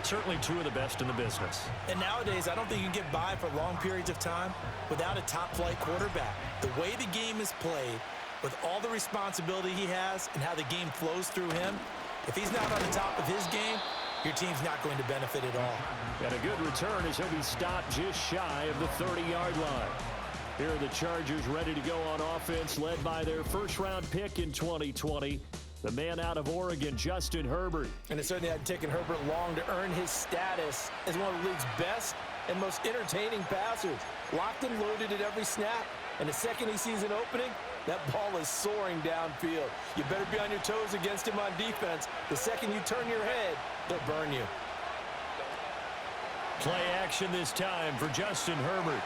certainly two of the best in the business. And nowadays, I don't think you can get by for long periods of time without a top-flight quarterback. The way the game is played, with all the responsibility he has and how the game flows through him, if he's not on the top of his game, your team's not going to benefit at all. And a good return as he'll be stopped just shy of the 30-yard line. Here are the Chargers ready to go on offense, led by their first-round pick in 2020, the man out of Oregon, Justin Herbert. And it certainly hadn't taken Herbert long to earn his status as one of the league's best and most entertaining passers. Locked and loaded at every snap. And the second he sees an opening, that ball is soaring downfield. You better be on your toes against him on defense. The second you turn your head, they'll burn you. Play action this time for Justin Herbert.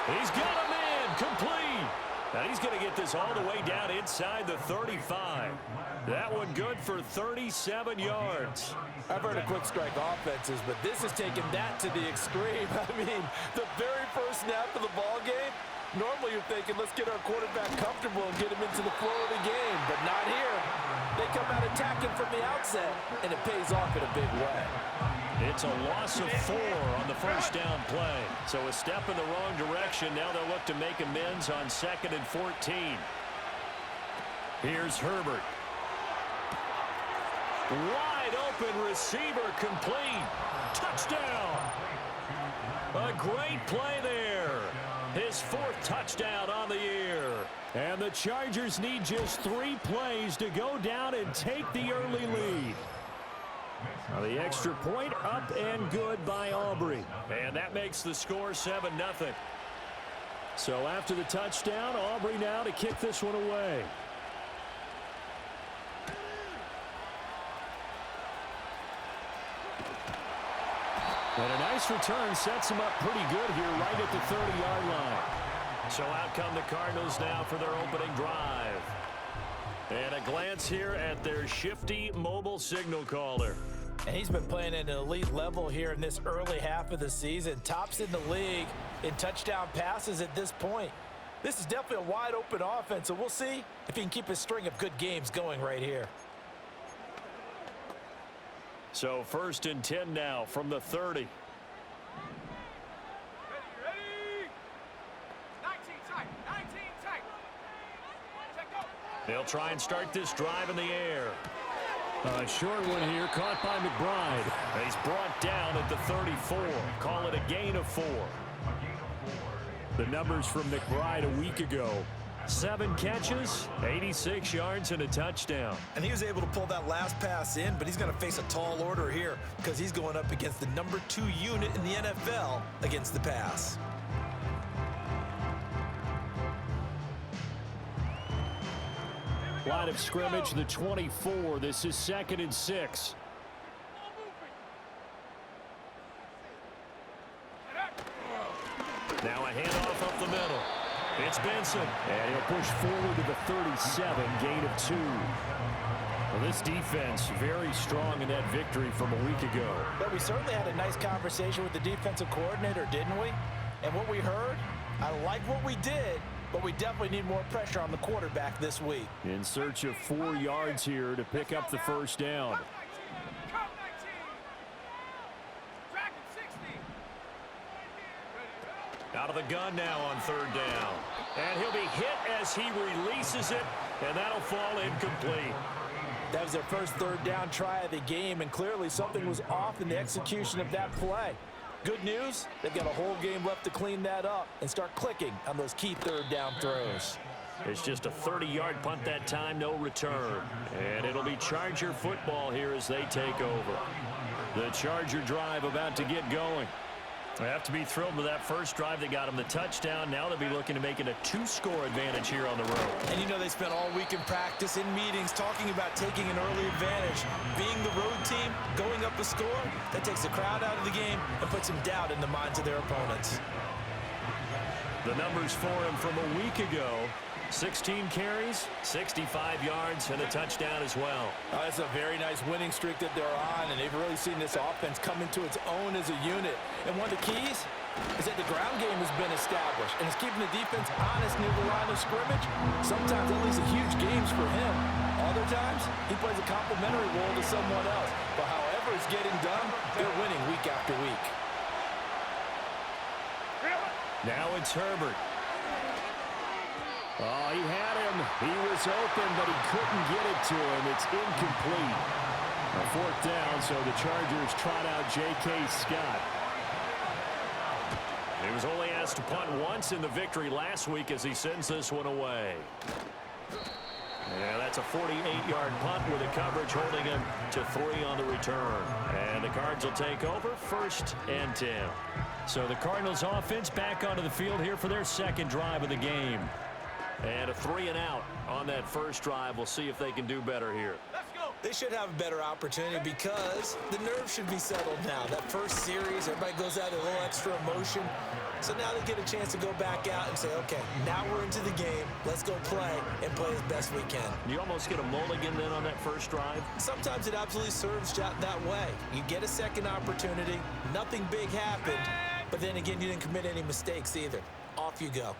He's got a man complete. Now he's going to get this all the way down inside the 35. That one good for 37 yards. I've heard of quick strike offenses, but this is taking that to the extreme. I mean, the very first snap of the ball game, normally you're thinking, let's get our quarterback comfortable and get him into the flow of the game, but not here. They come out attacking from the outset, and it pays off in a big way. It's a loss of 4 on the first down play. So a step in the wrong direction. Now they'll look to make amends on 2nd and 14. Here's Herbert. Wide open receiver complete. Touchdown. A great play there. His 4th touchdown on the year. And the Chargers need just 3 plays to go down and take the early lead. Now the extra point up and good by Aubrey. And that makes the score 7-0. So after the touchdown, Aubrey now to kick this one away. And a nice return sets him up pretty good here right at the 30-yard line. So out come the Cardinals now for their opening drive. And a glance here at their shifty mobile signal caller. And he's been playing at an elite level here in this early half of the season. Tops in the league in touchdown passes at this point. This is definitely a wide open offense, so we'll see if he can keep his string of good games going right here. So 1st and 10 now from the 30. They'll try and start this drive in the air. A short one here, caught by McBride. He's brought down at the 34. Call it a gain of 4. The numbers from McBride a week ago. 7 catches, 86 yards, and a touchdown. And he was able to pull that last pass in, but he's going to face a tall order here because he's going up against the number 2 unit in the NFL against the pass. Line of scrimmage, the 24. This is 2nd and 6. Now a handoff up the middle. It's Benson. And he'll push forward to the 37, gain of 2. Well, this defense very strong in that victory from a week ago. But we certainly had a nice conversation with the defensive coordinator, didn't we? And what we heard, I like what we did, but we definitely need more pressure on the quarterback this week. In search of 4 yards here to pick up the first down. Out of the gun now on 3rd down. And he'll be hit as he releases it, and that'll fall incomplete. That was their first 3rd down try of the game, and clearly something was off in the execution of that play. Good news, they've got a whole game left to clean that up and start clicking on those key 3rd down throws. It's just a 30-yard punt that time, no return. And it'll be Charger football here as they take over. The Charger drive about to get going. They have to be thrilled with that first drive. They got them the touchdown. Now they'll be looking to make it a 2-score advantage here on the road. And you know they spent all week in practice, in meetings, talking about taking an early advantage. Being the road team, going up a score, that takes the crowd out of the game and puts some doubt in the minds of their opponents. The numbers for him from a week ago. 16 carries, 65 yards, and a touchdown as well. That's a very nice winning streak that they're on, and they've really seen this offense come into its own as a unit. And one of the keys is that the ground game has been established, and it's keeping the defense honest near the line of scrimmage. Sometimes that leads to huge games for him. Other times, he plays a complimentary role to someone else. But however whatever is getting done, they're winning week after week. Now it's Herbert. Oh, he had him. He was open, but he couldn't get it to him. It's incomplete. A fourth down, so the Chargers trot out J.K. Scott. He was only asked to punt once in the victory last week as he sends this one away. Yeah, that's a 48-yard punt with the coverage holding him to 3 on the return. And the Cards will take over 1st and 10. So the Cardinals offense back onto the field here for their second drive of the game. And a 3-and-out on that first drive. We'll see if they can do better here. They should have a better opportunity because the nerves should be settled now. That first series, everybody goes out with a little extra emotion. So now they get a chance to go back out and say, okay, now we're into the game. Let's go play and play as best we can. You almost get a mulligan then on that first drive? Sometimes it absolutely serves that way. You get a second opportunity. Nothing big happened. But then again, you didn't commit any mistakes either. Off you go.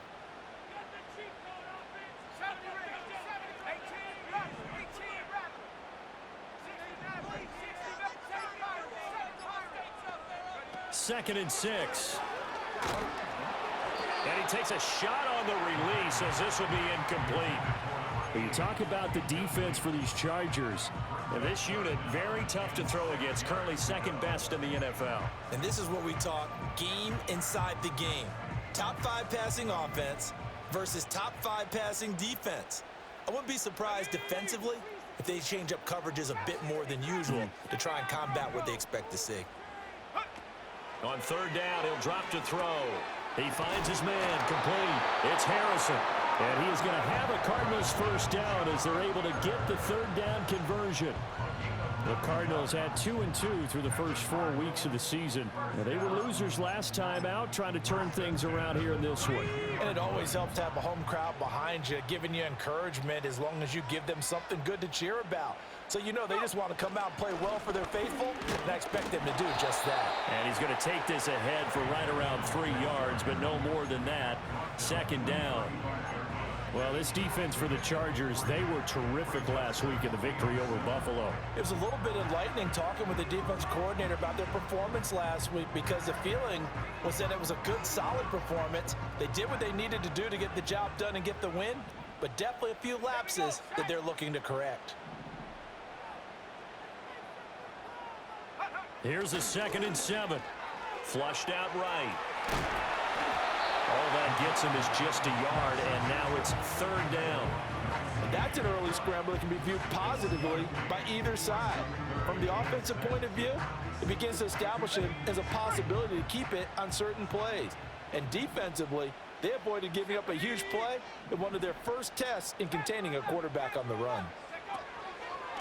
Second and 6. And he takes a shot on the release as this will be incomplete. When you talk about the defense for these Chargers, and this unit, very tough to throw against, currently second best in the NFL. And this is what we talk, game inside the game. Top 5 passing offense versus top 5 passing defense. I wouldn't be surprised defensively if they change up coverages a bit more than usual to try and combat what they expect to see. On third down, he'll drop to throw. He finds his man complete. It's Harrison. And he is going to have a Cardinals first down as they're able to get the third down conversion. The Cardinals had 2-2 through the first 4 weeks of the season. They were losers last time out, trying to turn things around here in this one. And it always helps to have a home crowd behind you, giving you encouragement as long as you give them something good to cheer about. So you know they just want to come out and play well for their faithful, and I expect them to do just that. And he's going to take this ahead for right around 3 yards, but no more than that. Second down. Well, this defense for the Chargers, they were terrific last week in the victory over Buffalo. It was a little bit enlightening talking with the defense coordinator about their performance last week because the feeling was that it was a good, solid performance. They did what they needed to do to get the job done and get the win, but definitely a few lapses that they're looking to correct. Here's a 2nd and 7. Flushed out right. All that gets him is just a yard, and now it's third down. And that's an early scramble that can be viewed positively by either side. From the offensive point of view, it begins to establish it as a possibility to keep it on certain plays. And defensively, they avoided giving up a huge play in one of their first tests in containing a quarterback on the run.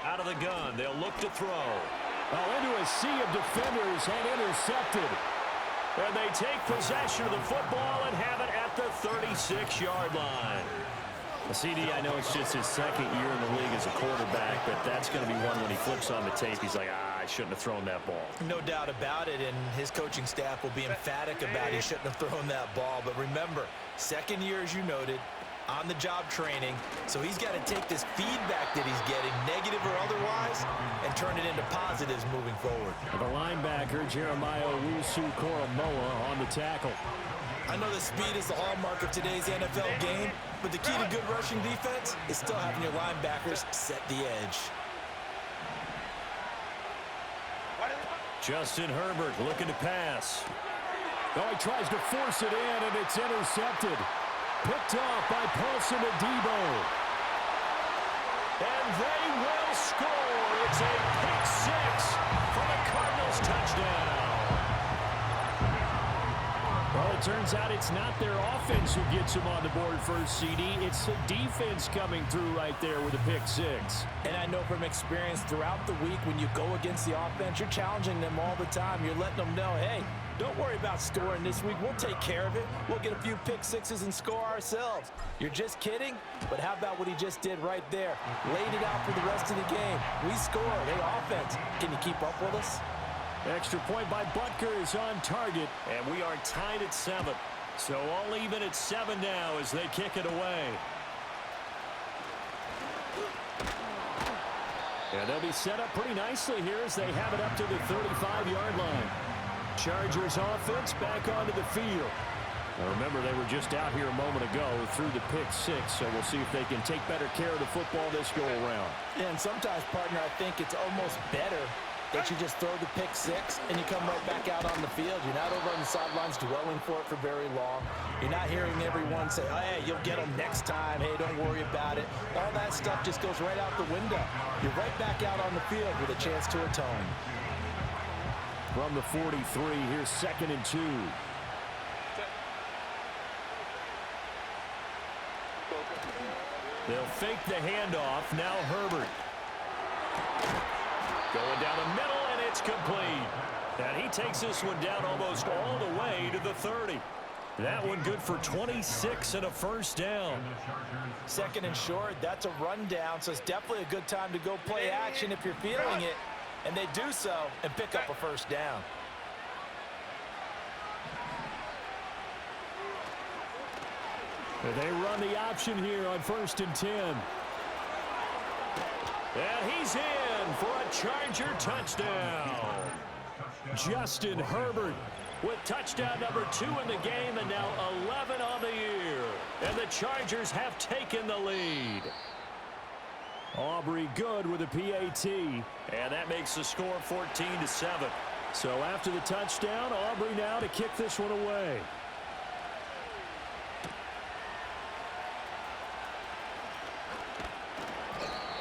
Out of the gun, they'll look to throw. Oh, into a sea of defenders and intercepted. And they take possession of the football and have it at the 36-yard line. CD, I know it's just his second year in the league as a quarterback, but that's going to be one when he flips on the tape. He's like, I shouldn't have thrown that ball. No doubt about it, and his coaching staff will be emphatic about he shouldn't have thrown that ball. But remember, second year, as you noted, on-the-job training, so he's got to take this feedback that he's getting, negative or otherwise, and turn it into positives moving forward. The linebacker, Jeremiah Owusu-Koramoah, on the tackle. I know the speed is the hallmark of today's NFL game, but the key to good rushing defense is still having your linebackers set the edge. Justin Herbert looking to pass. Oh, he tries to force it in, and it's intercepted. Picked off by Paulson Adebo. And they will score. It's a pick 6 for the Cardinals touchdown. Well, it turns out it's not their offense who gets them on the board first, CD. It's the defense coming through right there with a pick 6. And I know from experience throughout the week when you go against the offense, you're challenging them all the time. You're letting them know, hey, don't worry about scoring this week. We'll take care of it. We'll get a few pick 6s and score ourselves. You're just kidding? But how about what he just did right there? Laid it out for the rest of the game. We scored. Hey, offense, can you keep up with us? Extra point by Butker is on target, and we are tied at 7. So all even at 7 now as they kick it away. And they'll be set up pretty nicely here as they have it up to the 35-yard line. Chargers offense back onto the field. Now remember, they were just out here a moment ago through the pick six, so we'll see if they can take better care of the football this go-around. Yeah, and sometimes, partner, I think it's almost better that you just throw the pick six and you come right back out on the field. You're not over on the sidelines dwelling for it for very long. You're not hearing everyone say, oh, hey, you'll get them next time. Hey, don't worry about it. All that stuff just goes right out the window. You're right back out on the field with a chance to atone. From the 43, here's 2nd and 2. They'll fake the handoff. Now Herbert. Going down the middle, and it's complete. And he takes this one down almost all the way to the 30. That one good for 26 and a first down. 2nd and short, that's a rundown, so it's definitely a good time to go play action if you're feeling it. And they do so and pick up a first down. They run the option here on 1st and 10. And he's in for a Charger touchdown. Justin Herbert with touchdown number 2 in the game, and now 11 on the year. And the Chargers have taken the lead. Aubrey good with a PAT. And that makes the score 14-7. So after the touchdown, Aubrey now to kick this one away.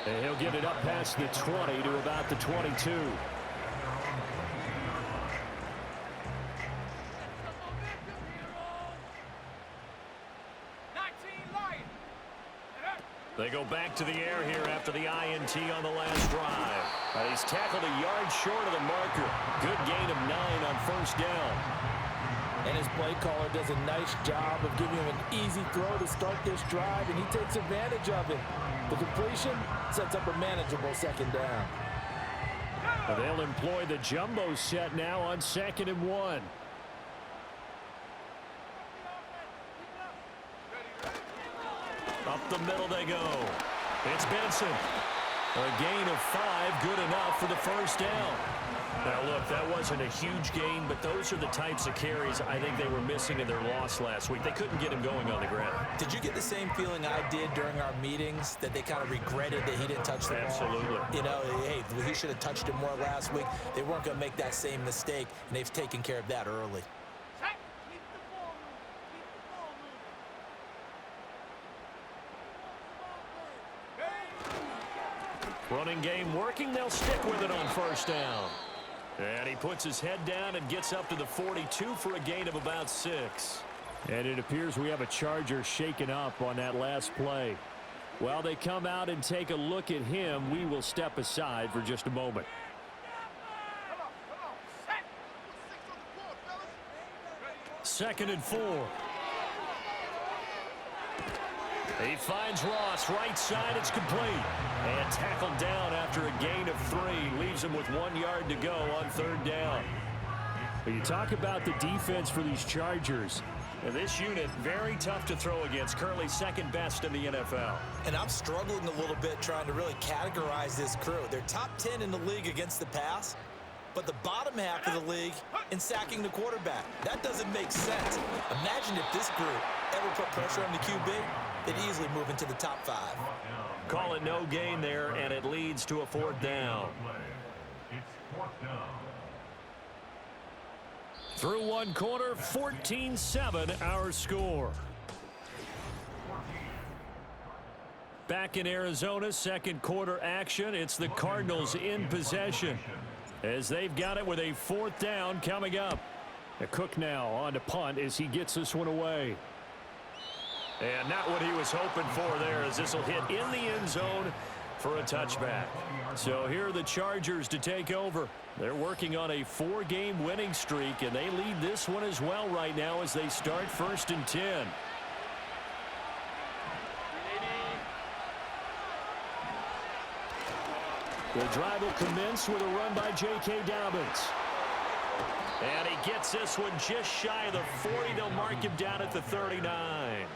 And he'll get it up past the 20 to about the 22. They go back to the air here after the INT on the last drive. And he's tackled a yard short of the marker. Good gain of 9 on 1st down. And his play caller does a nice job of giving him an easy throw to start this drive, and he takes advantage of it. The completion sets up a manageable 2nd down. They'll employ the jumbo set now on 2nd and 1. Up the middle they go. It's Benson. A gain of 5, good enough for the first down. Now, look, that wasn't a huge gain, but those are the types of carries I think they were missing in their loss last week. They couldn't get him going on the ground. Did you get the same feeling I did during our meetings, that they kind of regretted that he didn't touch the ball? Absolutely. You know, hey, he should have touched it more last week. They weren't going to make that same mistake, and they've taken care of that early. Running game working. They'll stick with it on 1st down. And he puts his head down and gets up to the 42 for a gain of about 6. And it appears we have a Charger shaken up on that last play. While they come out and take a look at him, we will step aside for just a moment. Second and 4. He finds Ross right side. It's complete. And tackled down after a gain of 3. Leaves him with 1 yard to go on 3rd down. When you talk about the defense for these Chargers, and this unit very tough to throw against. Currently 2nd best in the NFL. And I'm struggling a little bit trying to really categorize this crew. They're top 10 in the league against the pass, but the bottom half of the league in sacking the quarterback. That doesn't make sense. Imagine if this group ever put pressure on the QB, they'd easily move into the top 5. Call it no gain there, and it leads to a 4th down. Through 1 quarter, 14-7 our score. Back in Arizona, 2nd quarter action. It's the Cardinals in possession as they've got it with a 4th down coming up. Cook now on to punt as he gets this one away. And not what he was hoping for there, as this will hit in the end zone for a touchback. So here are the Chargers to take over. They're working on a 4-game winning streak, and they lead this one as well right now as they start 1st and 10. The drive will commence with a run by J.K. Dobbins. And he gets this one just shy of the 40. They'll mark him down at the 39.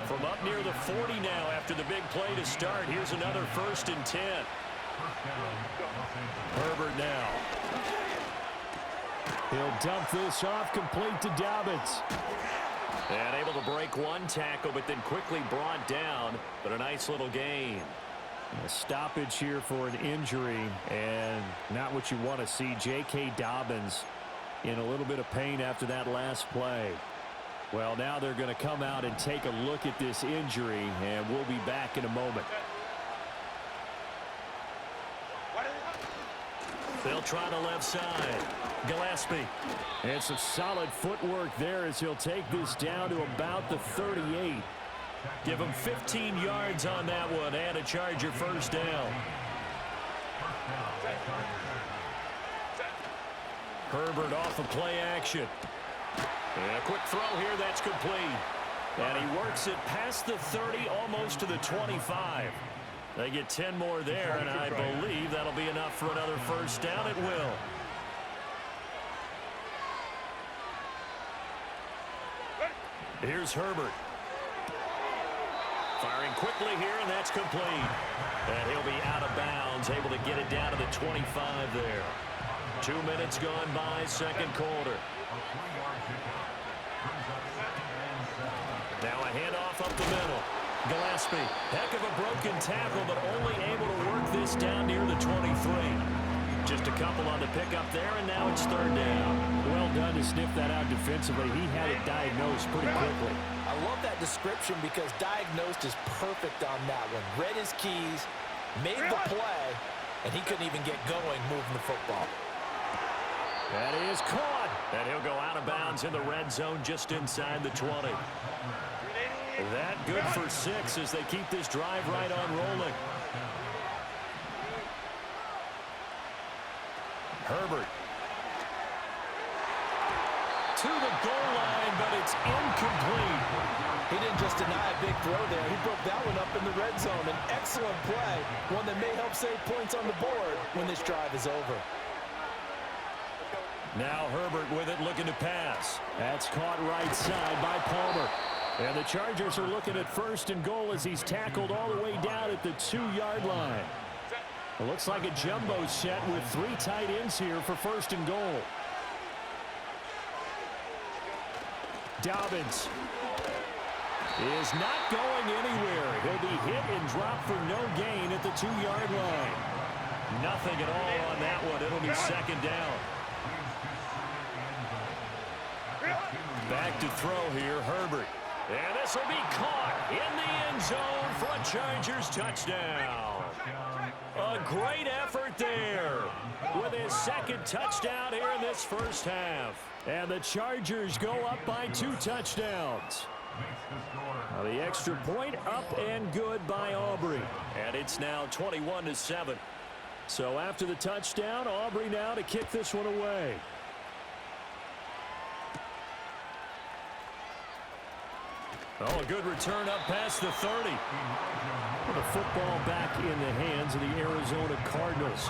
From up near the 40 now after the big play to start. Here's another 1st and 10. Herbert now. He'll dump this off, complete to Dobbins. And able to break one tackle, but then quickly brought down. But a nice little gain. A stoppage here for an injury, and not what you want to see. J.K. Dobbins in a little bit of pain after that last play. Well, now they're going to come out and take a look at this injury, and we'll be back in a moment. They'll try the left side. Gillespie. And some solid footwork there as he'll take this down to about the 38. Give him 15 yards on that one and a Charger first down. Herbert off of play action. And a quick throw here, that's complete. And he works it past the 30, almost to the 25. They get 10 more there, and I believe that'll be enough for another first down. It will. Here's Herbert. Firing quickly here, and that's complete. And he'll be out of bounds, able to get it down to the 25 there. 2 minutes gone by, second quarter. Now a handoff up the middle. Gillespie, heck of a broken tackle, but only able to work this down near the 23. Just a couple on the pickup there, and now it's third down. Well done to sniff that out defensively. He had it diagnosed pretty quickly. I love that description because diagnosed is perfect on that one. Read his keys, made the play, and he couldn't even get going moving the football. That is caught. And he'll go out of bounds in the red zone just inside the 20. That good for 6 as they keep this drive right on rolling. Herbert. To the goal line, but it's incomplete. He didn't just deny a big throw there. He broke that one up in the red zone. An excellent play, one that may help save points on the board when this drive is over. Now Herbert with it, looking to pass. That's caught right side by Palmer. And the Chargers are looking at first and goal as he's tackled all the way down at the 2-yard line. It looks like a jumbo set with 3 tight ends here for first and goal. Dobbins is not going anywhere. He'll be hit and dropped for no gain at the 2-yard line. Nothing at all on that one. It'll be second down. Back to throw here, Herbert. And this will be caught in the end zone for a Chargers touchdown. A great effort there with his second touchdown here in this first half. And the Chargers go up by 2 touchdowns. Now the extra point up and good by Aubrey. And it's now 21-7. So after the touchdown, Aubrey now to kick this one away. Oh, a good return up past the 30. The football back in the hands of the Arizona Cardinals.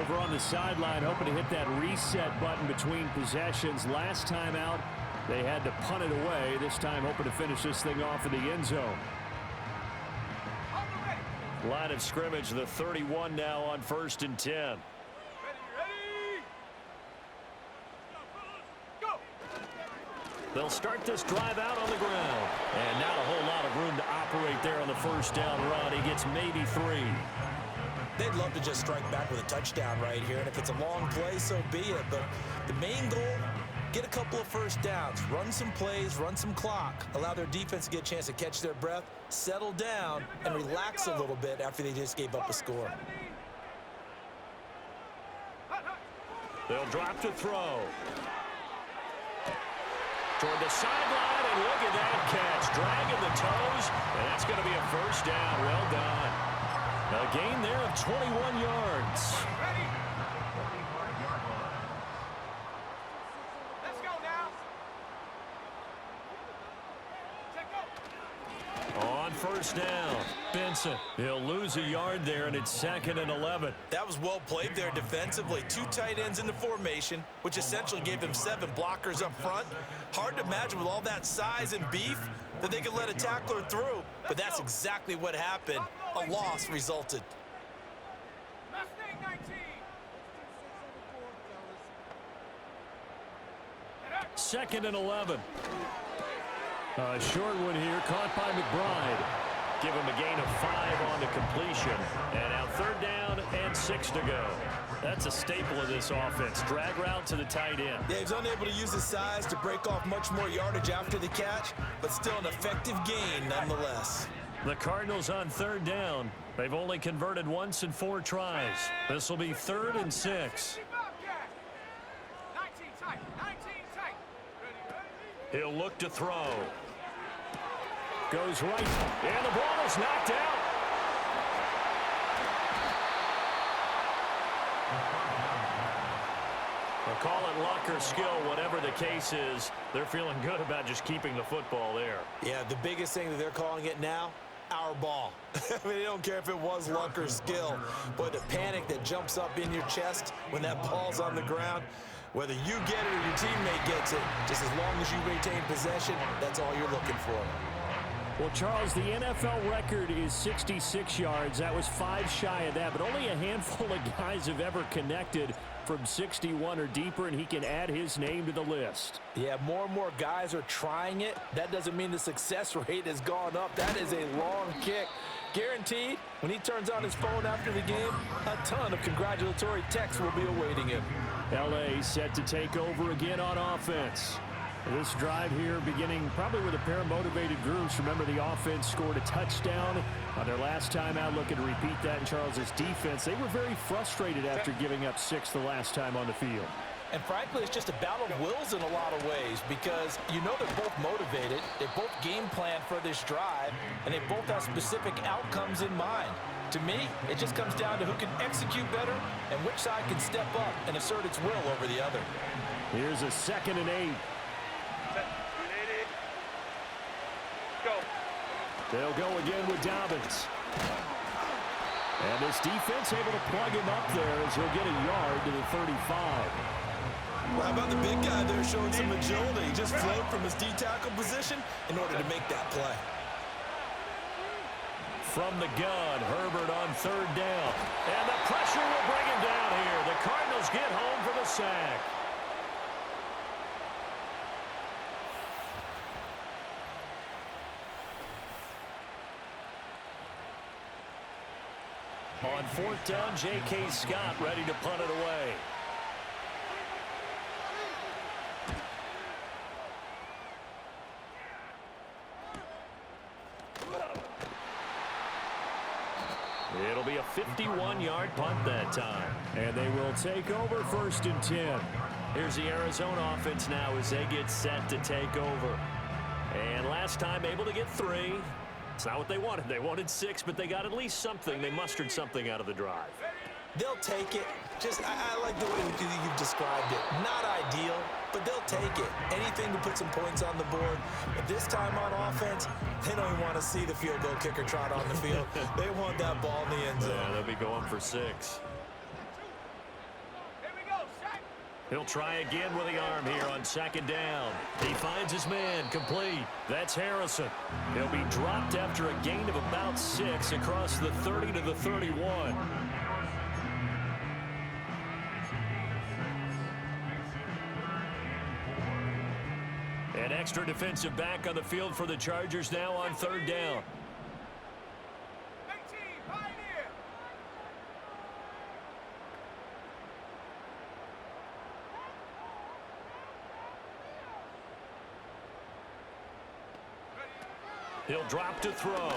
Over on the sideline, hoping to hit that reset button between possessions. Last time out, they had to punt it away. This time, hoping to finish this thing off in the end zone. Line of scrimmage, the 31 now on 1st and 10. They'll start this drive out on the ground. And not a whole lot of room to operate there on the first down run. He gets maybe 3. They'd love to just strike back with a touchdown right here. And if it's a long play, so be it. But the main goal, get a couple of first downs. Run some plays, run some clock. Allow their defense to get a chance to catch their breath, settle down, and relax a little bit after they just gave up a score. They'll drop to throw. Toward the sideline, and look at that catch. Dragging the toes, and that's going to be a first down. Well done. A gain there of 21 yards. Let's go now. On first down, Benson. He'll lose a yard there, and it's 2nd and 11. That was well played there defensively. 2 tight ends in the formation, which essentially gave them 7 blockers up front. Hard to imagine with all that size and beef that they could let a tackler through, but that's exactly what happened. A loss resulted. 2nd and 11. A short one here, caught by McBride. Give him a gain of 5 on the completion. And now 3rd down and 6 to go. That's a staple of this offense. Drag route to the tight end. Yeah, he's unable to use his size to break off much more yardage after the catch, but still an effective gain nonetheless. The Cardinals on 3rd down. They've only converted once in 4 tries. This will be 3rd and 6. He'll look to throw. Goes right, and the ball is knocked out. They'll call it luck or skill, whatever the case is. They're feeling good about just keeping the football there. Yeah, the biggest thing that they're calling it now, our ball. I mean, they don't care if it was luck or skill, but the panic that jumps up in your chest when that ball's on the ground, whether you get it or your teammate gets it, just as long as you retain possession, that's all you're looking for. Well, Charles, the NFL record is 66 yards. That was 5 shy of that, but only a handful of guys have ever connected from 61 or deeper, and he can add his name to the list. Yeah, more and more guys are trying it. That doesn't mean the success rate has gone up. That is a long kick. Guaranteed, when he turns on his phone after the game, a ton of congratulatory texts will be awaiting him. L.A. set to take over again on offense. This drive here beginning probably with a pair of motivated groups. Remember, the offense scored a touchdown on their last time out. Looking to repeat that in Charles's defense. They were very frustrated after giving up 6 the last time on the field. And frankly, it's just a battle of wills in a lot of ways because you know they're both motivated. They both game plan for this drive, and they both have specific outcomes in mind. To me, it just comes down to who can execute better and which side can step up and assert its will over the other. Here's a 2nd and 8. They'll go again with Dobbins. And this defense able to plug him up there as he'll get a yard to the 35. Well, how about the big guy there showing some agility? Just float from his D-tackle position in order to make that play. From the gun, Herbert on 3rd down. And the pressure will bring him down here. The Cardinals get home for the sack. On 4th down, J.K. Scott ready to punt it away. It'll be a 51-yard punt that time. And they will take over 1st and 10. Here's the Arizona offense now as they get set to take over. And last time able to get 3. It's not what they wanted. They wanted 6, but they got at least something. They mustered something out of the drive. They'll take it. I like the way you've described it. Not ideal, but they'll take it. Anything to put some points on the board. But this time on offense, they don't even want to see the field goal kicker trot on the field. They want that ball in the end zone. Yeah, they'll be going for 6. He'll try again with the arm here on 2nd down. He finds his man complete. That's Harrison. He'll be dropped after a gain of about 6 across the 30 to the 31. An extra defensive back on the field for the Chargers now on 3rd down. He'll drop to throw.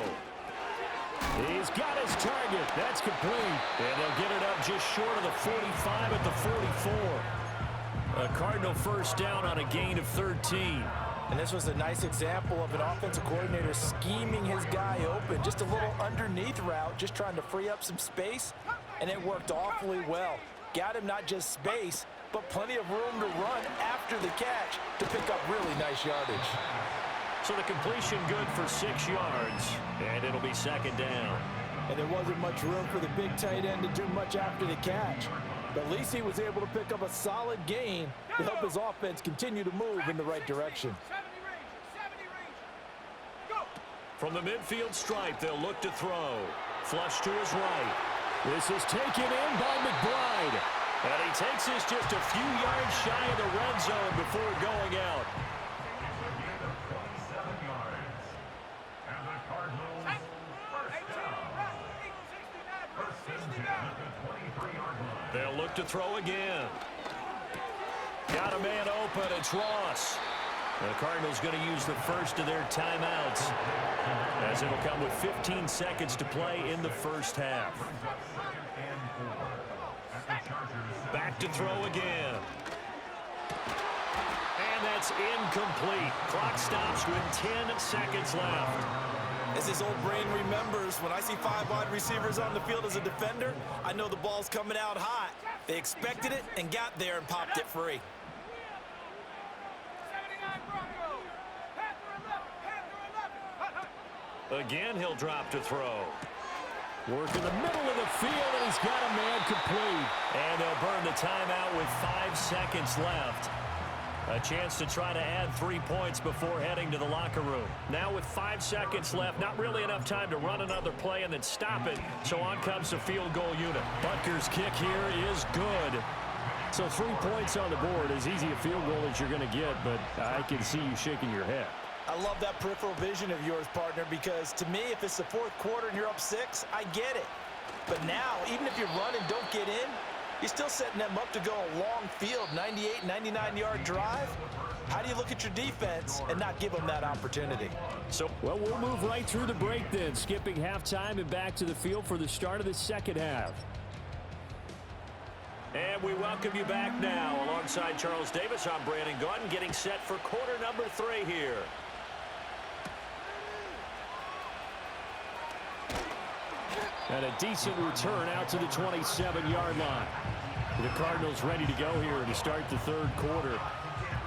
He's got his target. That's complete. And they'll get it up just short of the 45 at the 44. A Cardinal 1st down on a gain of 13. And this was a nice example of an offensive coordinator scheming his guy open. Just a little underneath route, just trying to free up some space. And it worked awfully well. Got him not just space, but plenty of room to run after the catch to pick up really nice yardage. So the completion good for 6 yards, and it'll be 2nd down. And there wasn't much room for the big tight end to do much after the catch. But at least he was able to pick up a solid gain to help his offense continue to move in the right direction. From the midfield stripe, they'll look to throw. Flush to his right. This is taken in by McBride. And he takes this just a few yards shy of the red zone before going out. They'll look to throw again. Got a man open. It's Ross. The Cardinals going to use the first of their timeouts, as it'll come with 15 seconds to play in the first half. Back to throw again. And that's incomplete. Clock stops with 10 seconds left. As his old brain remembers, when I see 5 wide receivers on the field as a defender, I know the ball's coming out hot. They expected it and got there and popped it free. Again, he'll drop to throw. Work in the middle of the field, and he's got a man complete. And they'll burn the timeout with 5 seconds left. A chance to try to add 3 points before heading to the locker room. Now with 5 seconds left, not really enough time to run another play and then stop it. So on comes the field goal unit. Butker's kick here is good. So 3 points on the board, as easy a field goal as you're going to get, but I can see you shaking your head. I love that peripheral vision of yours, partner, because to me, if it's the fourth quarter and you're up 6, I get it. But now, even if you run and don't get in, you're still setting them up to go a long field, 98, 99-yard drive. How do you look at your defense and not give them that opportunity? So, well, we'll move right through the break then, skipping halftime and back to the field for the start of the second half. And we welcome you back now. Alongside Charles Davis, I'm Brandon Gunn, getting set for quarter number 3 here. And a decent return out to the 27-yard line. The Cardinals ready to go here to start the third quarter.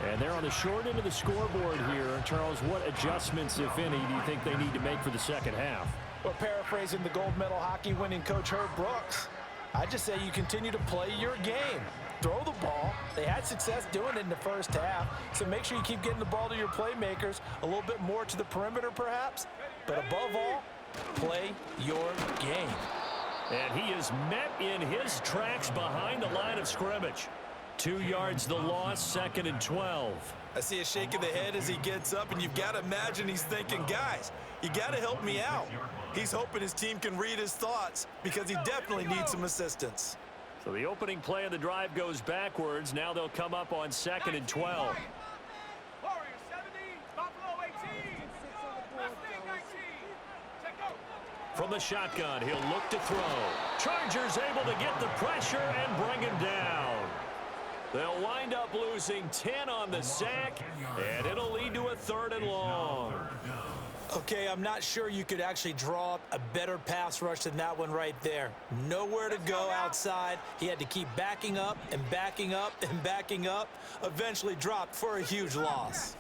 And they're on the short end of the scoreboard here. Charles, what adjustments, if any, do you think they need to make for the second half? Well, paraphrasing the gold medal hockey winning coach Herb Brooks, I just say you continue to play your game. Throw the ball. They had success doing it in the first half, so make sure you keep getting the ball to your playmakers, a little bit more to the perimeter perhaps, but above all, play your game. And he is met in his tracks behind the line of scrimmage. 2 yards the loss, 2nd and 12. I see a shake of the head as he gets up, and you've got to imagine he's thinking, guys, you got to help me out. He's hoping his team can read his thoughts because he definitely needs some assistance. So the opening play of the drive goes backwards. Now they'll come up on 2nd and 12. From the shotgun, he'll look to throw. Chargers able to get the pressure and bring him down. They'll wind up losing 10 on the sack, and it'll lead to a 3rd and long. Okay, I'm not sure you could actually draw up a better pass rush than that one right there. Nowhere to go outside. He had to keep backing up and backing up and backing up. Eventually dropped for a huge loss.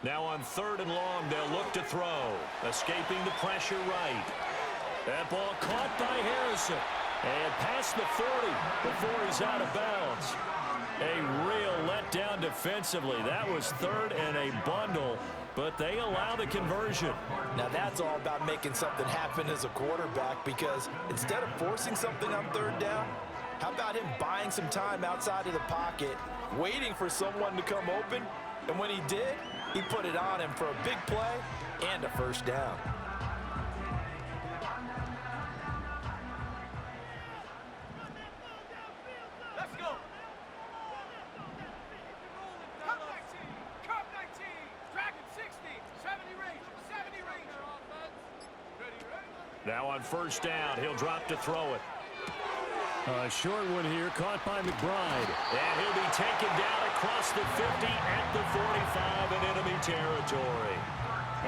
Now on 3rd and long, they'll look to throw. Escaping the pressure right. That ball caught by Harrison. And past the 40 before he's out of bounds. A real letdown defensively. That was 3rd and a bundle, but they allow the conversion. Now that's all about making something happen as a quarterback, because instead of forcing something on 3rd down, how about him buying some time outside of the pocket, waiting for someone to come open, and when he did, he put it on him for a big play and a 1st down. Now on 1st down, he'll drop to throw it. A short one here, caught by McBride. And he'll be taken down across the 50 at the 45 in enemy territory.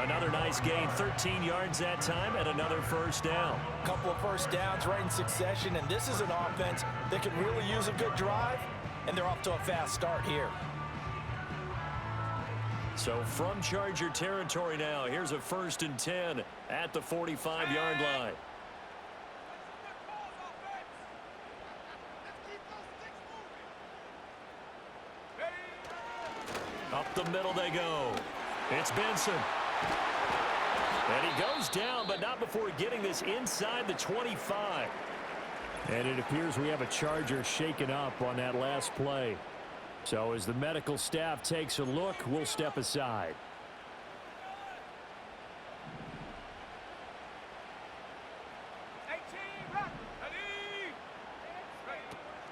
Another nice gain, 13 yards that time, and another 1st down. A couple of 1st downs right in succession, and this is an offense that can really use a good drive, and they're off to a fast start here. So from Charger territory now, here's a 1st and 10 at the 45-yard line. Up the middle they go. It's Benson. And he goes down, but not before getting this inside the 25. And it appears we have a Charger shaken up on that last play. So as the medical staff takes a look, we'll step aside.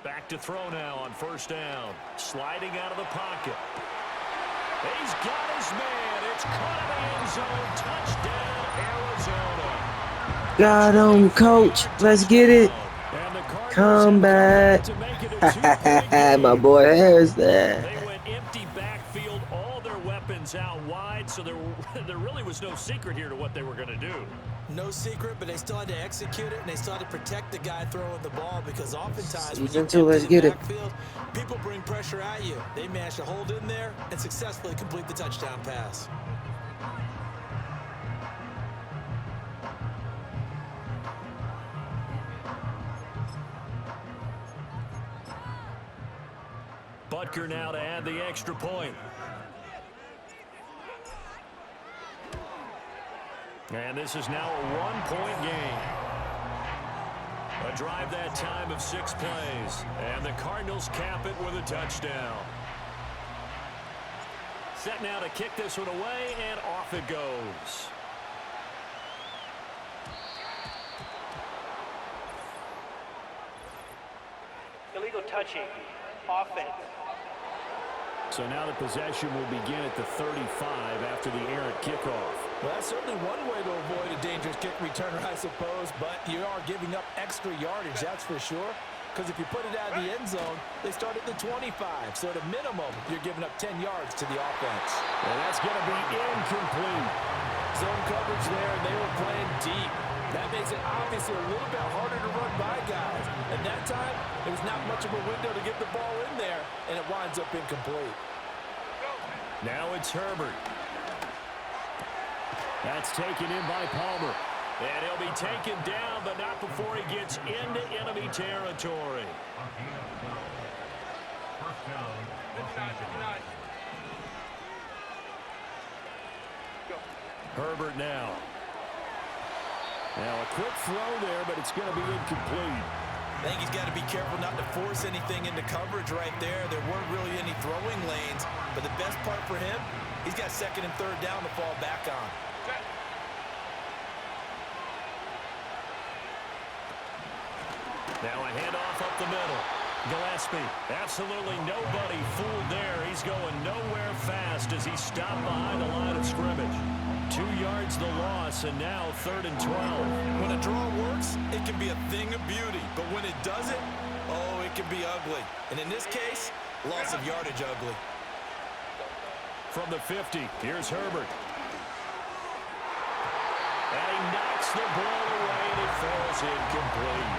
Back to throw now on first down. Sliding out of the pocket. He's got his man. It's caught in the end zone. Touchdown, Arizona. Got him, coach. Let's get it. Come back. My boy Harris there. They went empty backfield, all their weapons out wide, so there really was no secret here to what they were going to do. No secret, but they still had to execute it, and they still had to protect the guy throwing the ball because oftentimes Season 2, let's get it. Backfield, people bring pressure at you. They managed to hold in there and successfully complete the touchdown pass. Butker now to add the extra point. And this is now a one-point game. A drive that time of 6 plays. And the Cardinals cap it with a touchdown. Set now to kick this one away, and off it goes. Illegal touching. Offense. So now the possession will begin at the 35 after the errant kickoff. Well, that's certainly one way to avoid a dangerous kick returner, I suppose, but you are giving up extra yardage, that's for sure. Because if you put it out of the end zone, they start at the 25. So at a minimum, you're giving up 10 yards to the offense. And that's going to be incomplete. Zone coverage there, and they were playing deep. That makes it obviously a little bit harder to run by guys. And that time, there was not much of a window to get the ball in there, and it winds up incomplete. Now it's Herbert. That's taken in by Palmer. And he'll be taken down, but not before he gets into enemy territory. Herbert now. Now a quick throw there, but it's going to be incomplete. I think he's got to be careful not to force anything into coverage right there. There weren't really any throwing lanes, but the best part for him, he's got second and third down to fall back on. Now a handoff up the middle. Gillespie, absolutely nobody fooled there. He's going nowhere fast as he stopped behind the line of scrimmage. 2 yards the loss, and now 3rd and 12. When a draw works, it can be a thing of beauty. But when it doesn't, oh, it can be ugly. And in this case, loss of yardage ugly. From the 50, here's Herbert. And he knocks the ball away, and it falls incomplete.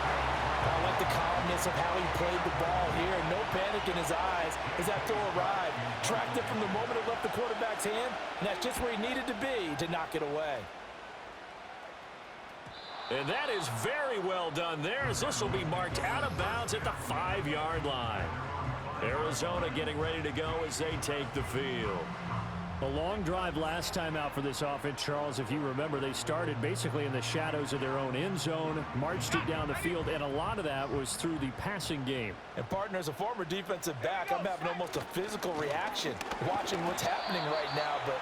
I like the calmness of how he played the ball here. No panic in his eyes as that throw arrived. Tracked it from the moment it left the quarterback's hand, and that's just where he needed to be to knock it away. And that is very well done there, as this will be marked out of bounds at the 5-yard line. Arizona getting ready to go as they take the field. A long drive last time out for this offense, Charles. If you remember, they started basically in the shadows of their own end zone, marched it down the field, and a lot of that was through the passing game. And, partner, as a former defensive back, I'm having almost a physical reaction watching what's happening right now. But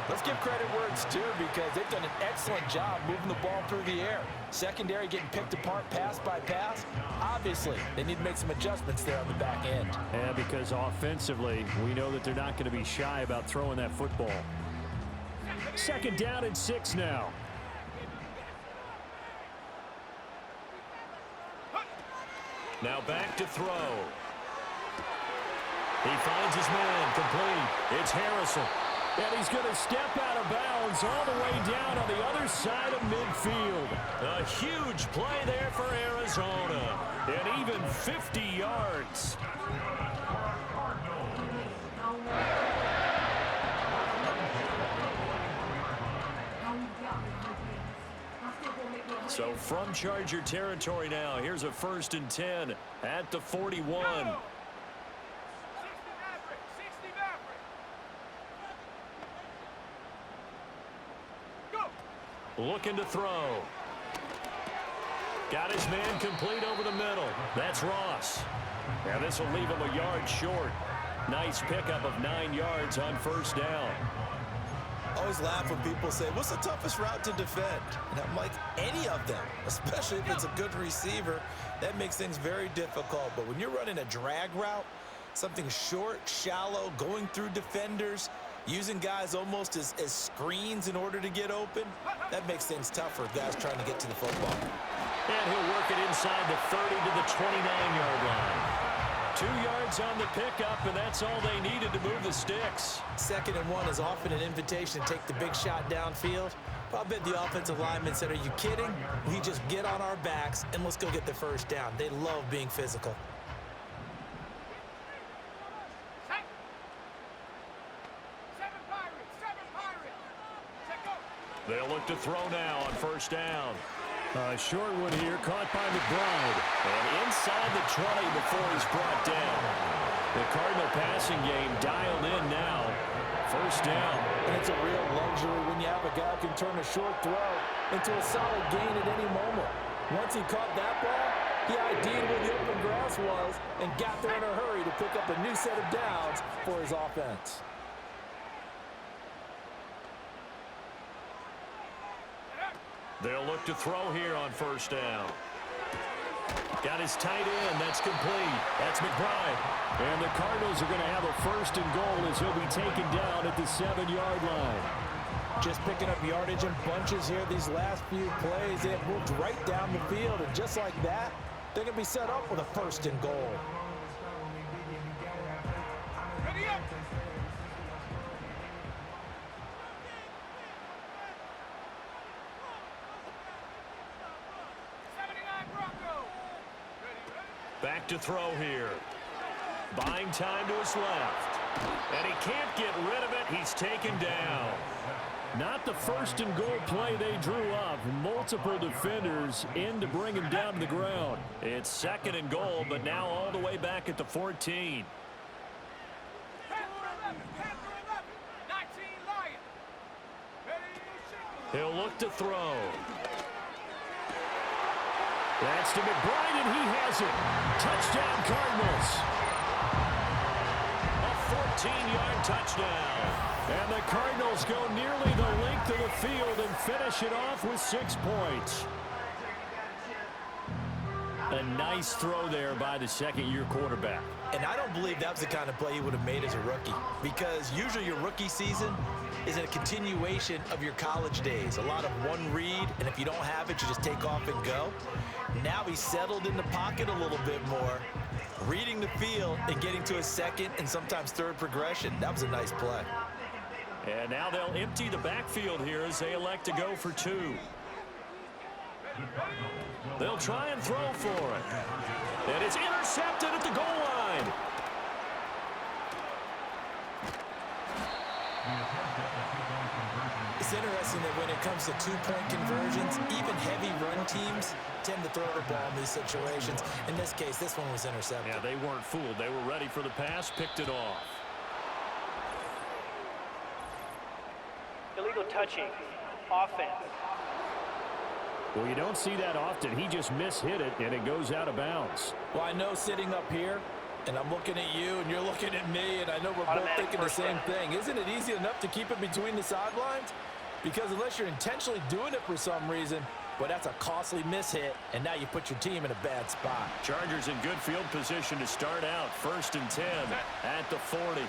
let's give credit where it's due because they've done an excellent job moving the ball through the air. Secondary getting picked apart pass by pass. Obviously, they need to make some adjustments there on the back end. Yeah, because offensively, we know that they're not going to be shy about throwing that football. 2nd down and 6 now. Now back to throw. He finds his man, complete. It's Harrison. And he's going to step out of bounds all the way down on the other side of midfield. A huge play there for Arizona. And even 50 yards. So from Charger territory now, here's a 1st and 10 at the 41. Looking to throw. Got his man complete over the middle. That's Ross. And this will leave him a yard short. Nice pickup of 9 yards on first down. I always laugh when people say, what's the toughest route to defend? And I'm like, any of them, especially if it's a good receiver. That makes things very difficult. But when you're running a drag route, something short, shallow, going through defenders, using guys almost as screens in order to get open, that makes things tougher, guys trying to get to the football. And he'll work it inside the 30 to the 29-yard line. 2 yards on the pickup, and that's all they needed to move the sticks. 2nd and 1 is often an invitation to take the big shot downfield. But I bet the offensive linemen said, are you kidding? We just get on our backs, and let's go get the first down. They love being physical. They'll look to throw now on first down. Short one here, caught by McBride. And inside the 20 before he's brought down. The Cardinal passing game dialed in now. First down. And it's a real luxury when you have a guy who can turn a short throw into a solid gain at any moment. Once he caught that ball, he ID'd where the open grass was and got there in a hurry to pick up a new set of downs for his offense. They'll look to throw here on first down. Got his tight end. That's complete. That's McBride. And the Cardinals are going to have a 1st and goal as he'll be taken down at the 7-yard line. Just picking up yardage in bunches here these last few plays. They have moved right down the field, and just like that, they're going to be set up with a 1st and goal. Ready up. Back to throw here. Buying time to his left. And he can't get rid of it. He's taken down. Not the 1st and goal play they drew up. Multiple defenders in to bring him down to the ground. It's 2nd and goal, but now all the way back at the 14. He'll look to throw. That's to McBride, and he has it. Touchdown, Cardinals. A 14-yard touchdown. And the Cardinals go nearly the length of the field and finish it off with 6 points. A nice throw there by the 2nd-year quarterback. And I don't believe that was the kind of play he would have made as a rookie, because usually your rookie season is a continuation of your college days. A lot of one read, and if you don't have it, you just take off and go. Now he's settled in the pocket a little bit more, reading the field and getting to a 2nd and sometimes 3rd progression. That was a nice play. And now they'll empty the backfield here as they elect to go for 2. They'll try and throw for it. And it's intercepted at the goal line. It's interesting that when it comes to 2-point conversions, even heavy run teams tend to throw the ball in these situations. In this case, this one was intercepted. Yeah, they weren't fooled. They were ready for the pass, picked it off. Illegal touching. Offense. Well, you don't see that often. He just mishit it, and it goes out of bounds. Well, I know sitting up here, and I'm looking at you, and you're looking at me, and I know we're both thinking the same thing. Isn't it easy enough to keep it between the sidelines? Because unless you're intentionally doing it for some reason, well, that's a costly mishit, and now you put your team in a bad spot. Chargers in good field position to start out. 1st and 10 at the 40.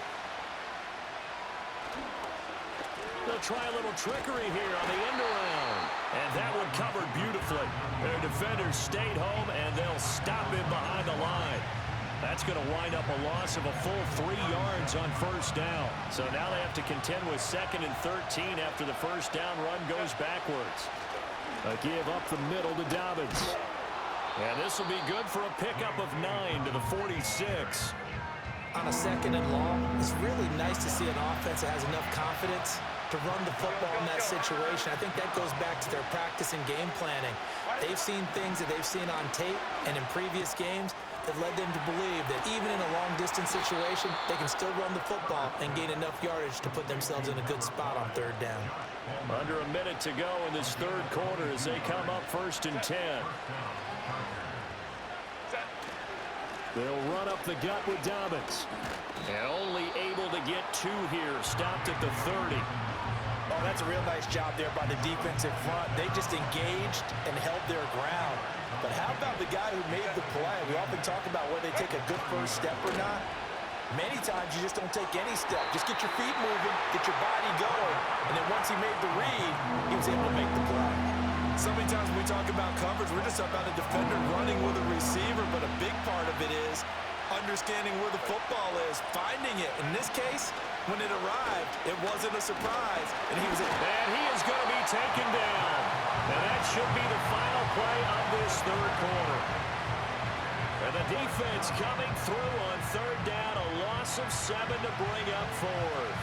They'll try a little trickery here on the end around. And that one covered beautifully. Their defenders stayed home, and they'll stop him behind the line. That's going to wind up a loss of a full 3 yards on first down. So now they have to contend with 2nd and 13 after the first down run goes backwards. A give up the middle to Dobbins. And this will be good for a pickup of 9 to the 46. On a 2nd and long, it's really nice to see an offense that has enough confidence to run the football in that situation. I think that goes back to their practice and game planning. They've seen things that they've seen on tape and in previous games that led them to believe that even in a long-distance situation, they can still run the football and gain enough yardage to put themselves in a good spot on third down. Under a minute to go in this third quarter as they come up 1st and 10. They'll run up the gut with Dobbins. And only able to get 2 here. Stopped at the 30. Oh, that's a real nice job there by the defensive front. They just engaged and held their ground. But how about the guy who made the play? We often talk about whether they take a good first step or not. Many times you just don't take any step. Just get your feet moving, get your body going, and then once he made the read, he was able to make the play. So many times when we talk about coverage, we're just about a defender running with a receiver, but a big part of it is understanding where the football is, finding it. In this case, when it arrived, it wasn't a surprise, and he was in. And he is going to be taken down. And that should be the final play of this third quarter. And the defense coming through on third down, a loss of 7 to bring up 4th.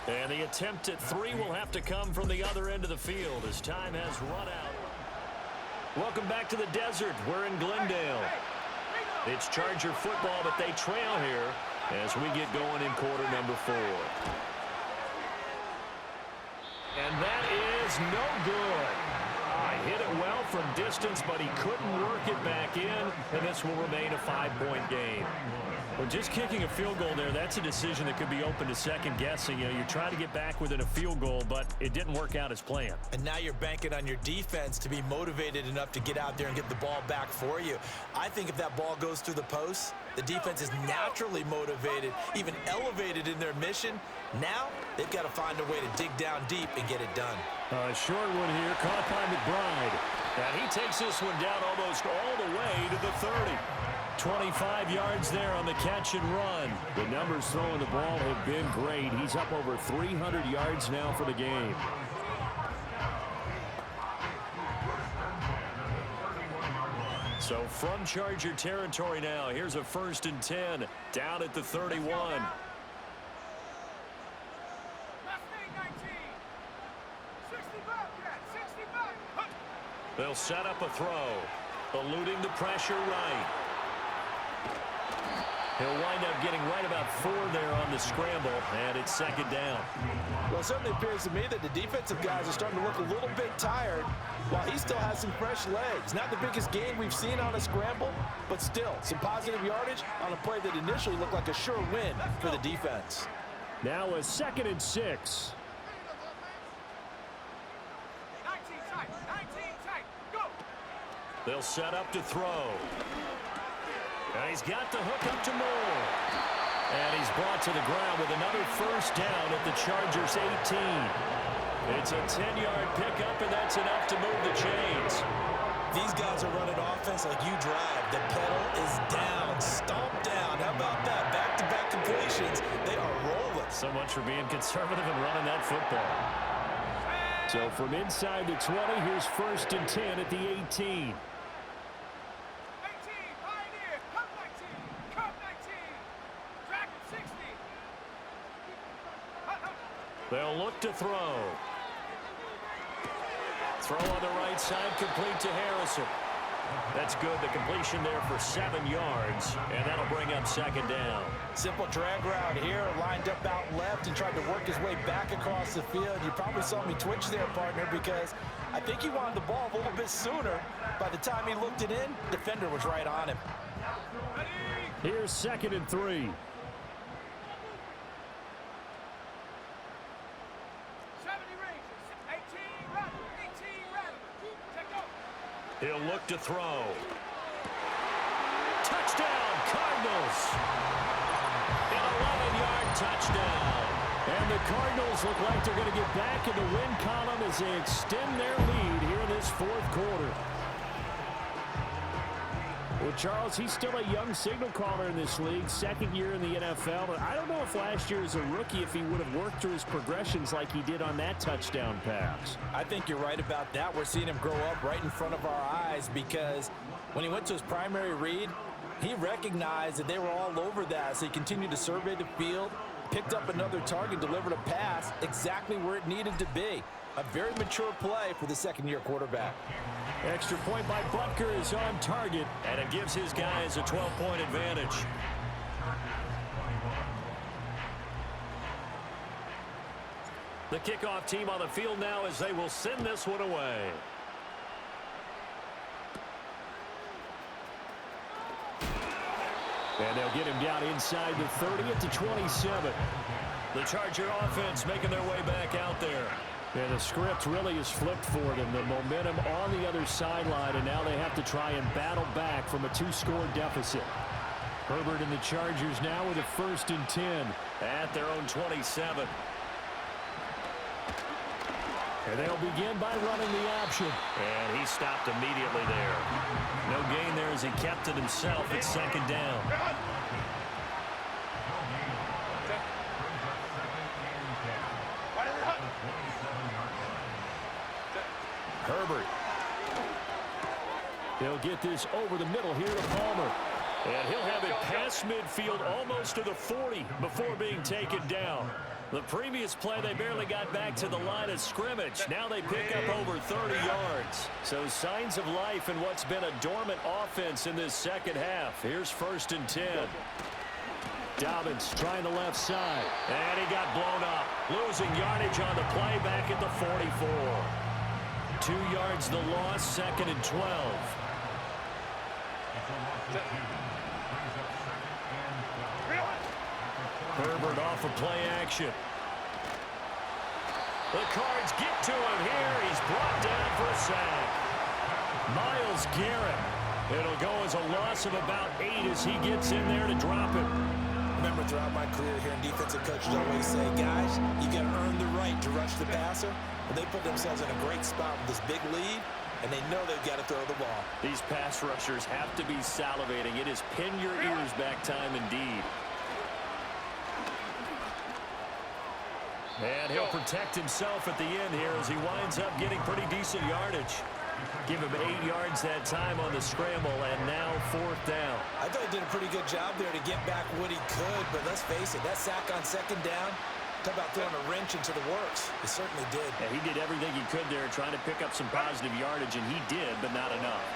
And the attempt at 3 will have to come from the other end of the field as time has run out. Welcome back to the desert. We're in Glendale. It's Charger football, but they trail here as we get going in quarter number 4. And that is no good. Hit it well from distance, but he couldn't work it back in, and this will remain a 5-point game. Well, just kicking a field goal there, that's a decision that could be open to second guessing. You know, you're trying to get back within a field goal, but it didn't work out as planned. And now you're banking on your defense to be motivated enough to get out there and get the ball back for you. I think if that ball goes through the post, the defense is naturally motivated, even elevated in their mission. Now they've got to find a way to dig down deep and get it done. Short one here, caught by McBride. And he takes this one down almost all the way to the 30. 25 yards there on the catch and run. The numbers throwing the ball have been great. He's up over 300 yards now for the game. So from Charger territory now, here's a 1st and 10 down at the 31. They'll set up a throw, eluding the pressure right. He'll wind up getting right about 4 there on the scramble, and it's 2nd down. Well, it certainly appears to me that the defensive guys are starting to look a little bit tired while he still has some fresh legs. Not the biggest gain we've seen on a scramble, but still some positive yardage on a play that initially looked like a sure win for the defense. Now a 2nd and 6. They'll set up to throw. And he's got the hook up to Moore. And he's brought to the ground with another 1st down at the Chargers' 18. It's a 10-yard pickup, and that's enough to move the chains. These guys are running offense like you drive. The pedal is down, stomp down. How about that? Back-to-back completions. They are rolling. So much for being conservative and running that football. So from inside the 20, here's 1st and 10 at the 18. They'll look to throw. Throw on the right side, complete to Harrison. That's good. The completion there for 7 yards, and that'll bring up 2nd down. Simple drag route here, lined up out left and tried to work his way back across the field. You probably saw me twitch there, partner, because I think he wanted the ball a little bit sooner. By the time he looked it in, defender was right on him. Here's 2nd and 3. He'll look to throw. Touchdown, Cardinals! An 11-yard touchdown. And the Cardinals look like they're going to get back in the win column as they extend their lead here in this 4th quarter. Well, Charles, he's still a young signal caller in this league, 2nd year in the NFL. But I don't know if last year as a rookie, if he would have worked through his progressions like he did on that touchdown pass. I think you're right about that. We're seeing him grow up right in front of our eyes because when he went to his primary read, he recognized that they were all over that. So he continued to survey the field, Picked up another target, delivered a pass exactly where it needed to be. A very mature play for the second-year quarterback. Extra point by Butker is on target, and it gives his guys a 12-point advantage. The kickoff team on the field now as they will send this one away. And they'll get him down inside the 30 at the 27. The Charger offense making their way back out there. And the script really is flipped for them. The momentum on the other sideline, and now they have to try and battle back from a 2-score deficit. Herbert and the Chargers now with a 1st and 10 at their own 27. And they'll begin by running the option. And he stopped immediately there. No gain there as he kept it himself at 2nd down. Herbert. He'll get this over the middle here to Palmer. And he'll have it past midfield almost to the 40 before being taken down. The previous play, they barely got back to the line of scrimmage. Now they pick up over 30 yards. So signs of life in what's been a dormant offense in this second half. Here's 1st and 10. Dobbins trying the left side. And he got blown up. Losing yardage on the play back at the 44. 2 yards the loss, 2nd and 12. Herbert off of play action. The Cards get to him here. He's brought down for a sack. Myles Garrett. It'll go as a loss of about 8 as he gets in there to drop him. Remember, throughout my career here in defensive coaches always say, guys, you got to earn the right to rush the passer. And they put themselves in a great spot with this big lead, and they know they've got to throw the ball. These pass rushers have to be salivating. It is pin your ears back time indeed. And he'll protect himself at the end here as he winds up getting pretty decent yardage. Give him 8 yards that time on the scramble, and now 4th down. I thought he did a pretty good job there to get back what he could, but let's face it, that sack on 2nd down, talk about throwing a wrench into the works. He certainly did. Yeah, he did everything he could there trying to pick up some positive yardage, and he did, but not enough.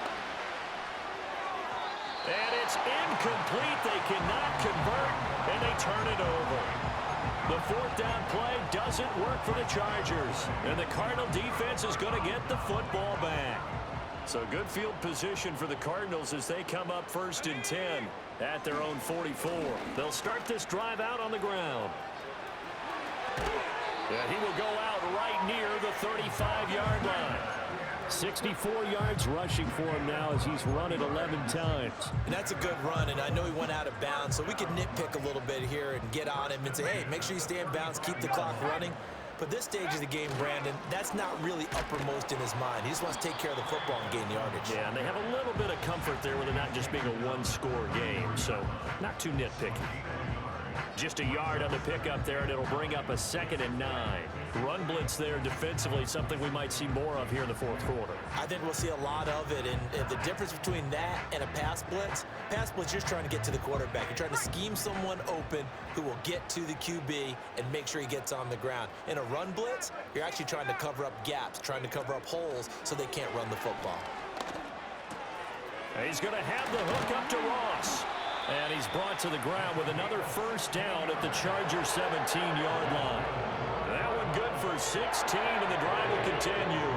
And it's incomplete. They cannot convert, and they turn it over. The 4th down play doesn't work for the Chargers. And the Cardinal defense is going to get the football back. So good field position for the Cardinals as they come up 1st and 10 at their own 44. They'll start this drive out on the ground. And he will go out right near the 35-yard line. 64 yards rushing for him now as he's run it 11 times. And that's a good run, and I know he went out of bounds, so we can nitpick a little bit here and get on him and say, hey, make sure you stay in bounds, keep the clock running. But this stage of the game, Brandon, that's not really uppermost in his mind. He just wants to take care of the football and gain yardage. Yeah, and they have a little bit of comfort there with it not just being a 1-score game, so not too nitpicky. Just a yard on the pickup there, and it'll bring up a 2nd and 9. Run blitz there defensively, something we might see more of here in the 4th quarter. I think we'll see a lot of it, and the difference between that and a pass blitz you're just trying to get to the quarterback. You're trying to scheme someone open who will get to the QB and make sure he gets on the ground. In a run blitz, you're actually trying to cover up gaps, trying to cover up holes so they can't run the football. He's going to have the hook up to Ross. And he's brought to the ground with another 1st down at the Chargers 17-yard line. That one good for 16, and the drive will continue.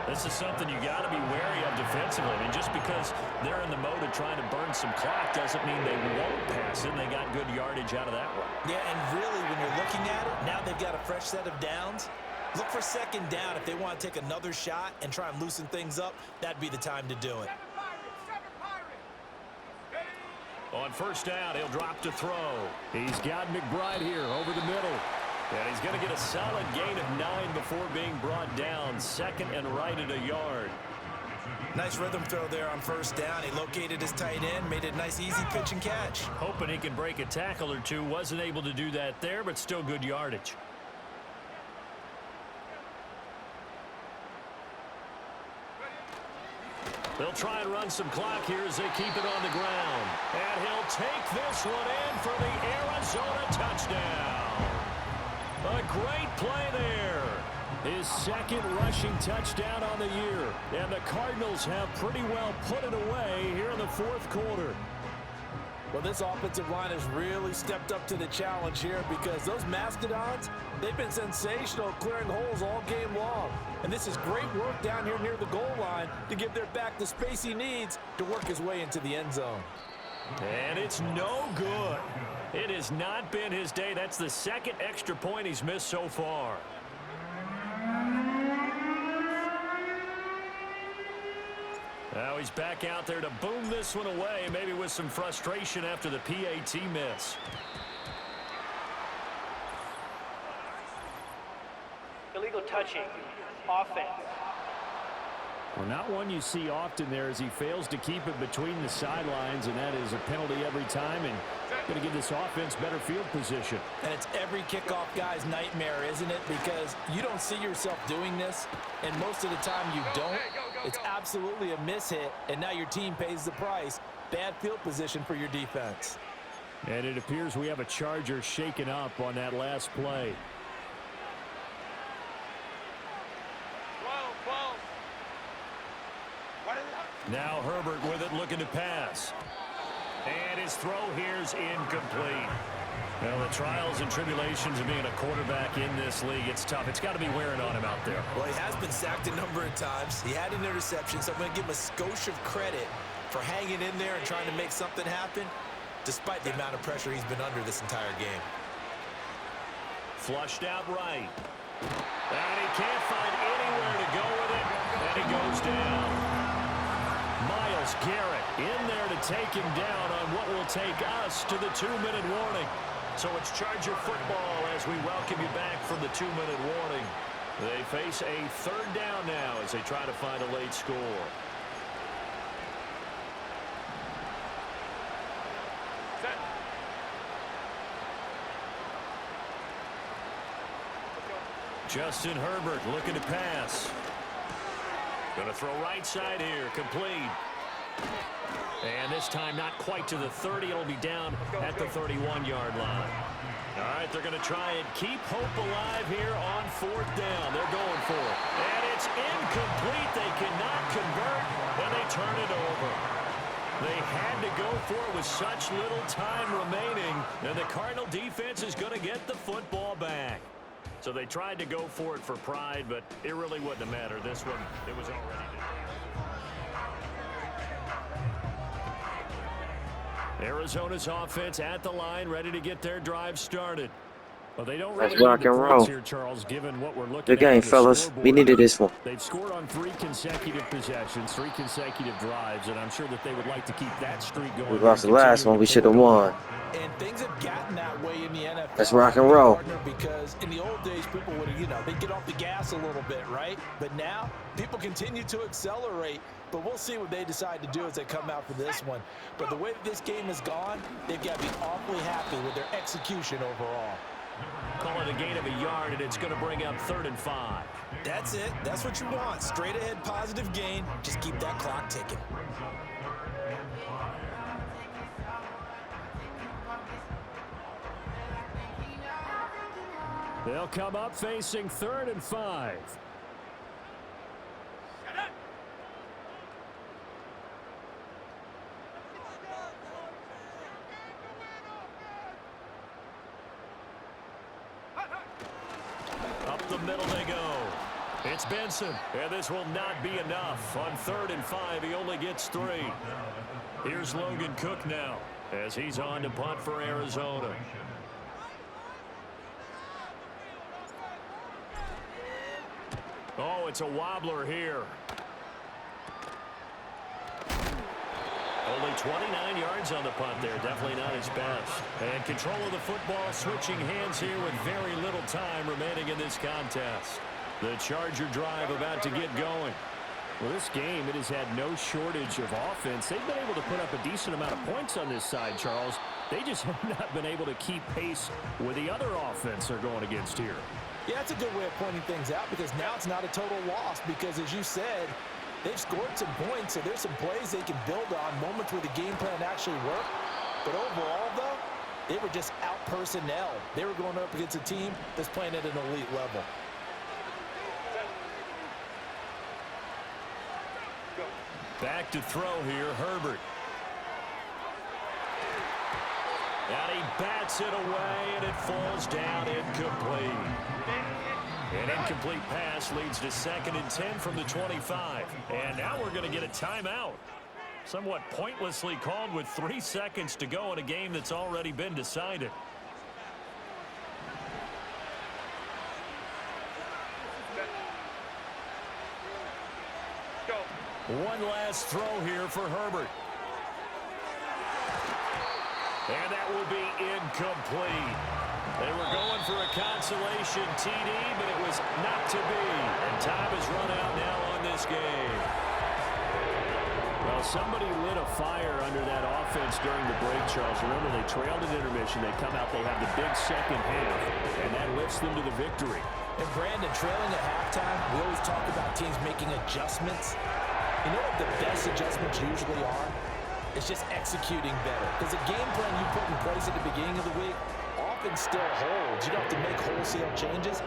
This is something you got to be wary of defensively. I mean, just because they're in the mode of trying to burn some clock doesn't mean they won't pass it. They got good yardage out of that one. Yeah, and really, when you're looking at it, now they've got a fresh set of downs. Look for 2nd down. If they want to take another shot and try and loosen things up, that'd be the time to do it. On 1st down, he'll drop to throw. He's got McBride here over the middle. And he's going to get a solid gain of 9 before being brought down. 2nd and right at a yard. Nice rhythm throw there on 1st down. He located his tight end, made it a nice, easy pitch and catch. Hoping he can break a tackle or two. Wasn't able to do that there, but still good yardage. They'll try and run some clock here as they keep it on the ground. And he'll take this one in for the Arizona touchdown. A great play there. His second rushing touchdown on the year. And the Cardinals have pretty well put it away here in the fourth quarter. Well, this offensive line has really stepped up to the challenge here because those Mastodons, they've been sensational clearing holes all game long. And this is great work down here near the goal line to give their back the space he needs to work his way into the end zone. And it's no good. It has not been his day. That's the second extra point he's missed so far. Now he's back out there to boom this one away, maybe with some frustration after the PAT miss. Illegal touching. Offense. Well, not one you see often there as he fails to keep it between the sidelines, and that is a penalty every time, and going to give this offense better field position. And it's every kickoff guy's nightmare, isn't it? Because you don't see yourself doing this, and most of the time you don't. It's absolutely a mishit, and now your team pays the price. Bad field position for your defense. And it appears we have a Charger shaken up on that last play. Now Herbert with it, looking to pass. And his throw here is incomplete. Well, the trials and tribulations of being a quarterback in this league, it's tough. It's got to be wearing on him out there. Well, he has been sacked a number of times. He had an interception, so I'm going to give him a skosh of credit for hanging in there and trying to make something happen, despite the amount of pressure he's been under this entire game. Flushed out right. And he can't find anywhere to go with it. And he goes down. Myles Garrett in there to take him down on what will take us to the 2-minute warning. So it's Charger football as we welcome you back from the 2-minute warning. They face a third down now as they try to find a late score. Set. Justin Herbert looking to pass. Going to throw right side here, complete. And this time not quite to the 30. It'll be down at the 31-yard line. All right, they're going to try and keep hope alive here on fourth down. They're going for it. And it's incomplete. They cannot convert, and they turn it over. They had to go for it with such little time remaining, and the Cardinal defense is going to get the football back. So they tried to go for it for pride, but it really wouldn't have mattered. This one, it was already done. Arizona's offense at the line, ready to get their drive started. Well, they don't really rock and roll. Here, Charles, given what we're looking Good game, at fellas. We needed this one. They've scored on 3 consecutive possessions, 3 consecutive drives, and I'm sure that they would like to keep that streak going. We lost the last one. We should have won. And things have gotten that way in the NFL. Let's rock and roll. Because in the old days, people would, they'd get off the gas a little bit, right? But now, people continue to accelerate. But we'll see what they decide to do as they come out for this one. But the way that this game has gone, they've got to be awfully happy with their execution overall. Call it a gain of a yard, and it's going to bring up 3rd and 5. That's it. That's what you want. Straight ahead positive gain. Just keep that clock ticking. They'll come up facing 3rd and 5. Up the middle they go. It's Benson, and this will not be enough. On 3rd and 5, he only gets 3. Here's Logan Cook now as he's on to punt for Arizona. Oh, it's a wobbler here. Only 29 yards on the punt there. Definitely not his best. And control of the football, switching hands here with very little time remaining in this contest. The Charger drive about to get going. Well, this game, it has had no shortage of offense. They've been able to put up a decent amount of points on this side, Charles. They just have not been able to keep pace with the other offense they're going against here. Yeah, that's a good way of pointing things out because now it's not a total loss because, as you said, They've scored some points, so there's some plays they can build on, moments where the game plan actually worked. But overall, though, they were just out-personnel. They were going up against a team that's playing at an elite level. Back to throw here, Herbert. And he bats it away, and it falls down incomplete. An incomplete pass leads to 2nd and 10 from the 25. And now we're going to get a timeout. Somewhat pointlessly called with 3 seconds to go in a game that's already been decided. One last throw here for Herbert. And that will be incomplete. They were going for a consolation TD, but it was not to be. And time has run out now on this game. Well, somebody lit a fire under that offense during the break, Charles. Remember, they trailed at intermission. They come out, they have the big second half, and that lifts them to the victory. And Brandon, trailing at halftime, we always talk about teams making adjustments. You know what the best adjustments usually are? It's just executing better. Because the game plan you put in place at the beginning of the week often still holds. You don't have to make wholesale changes.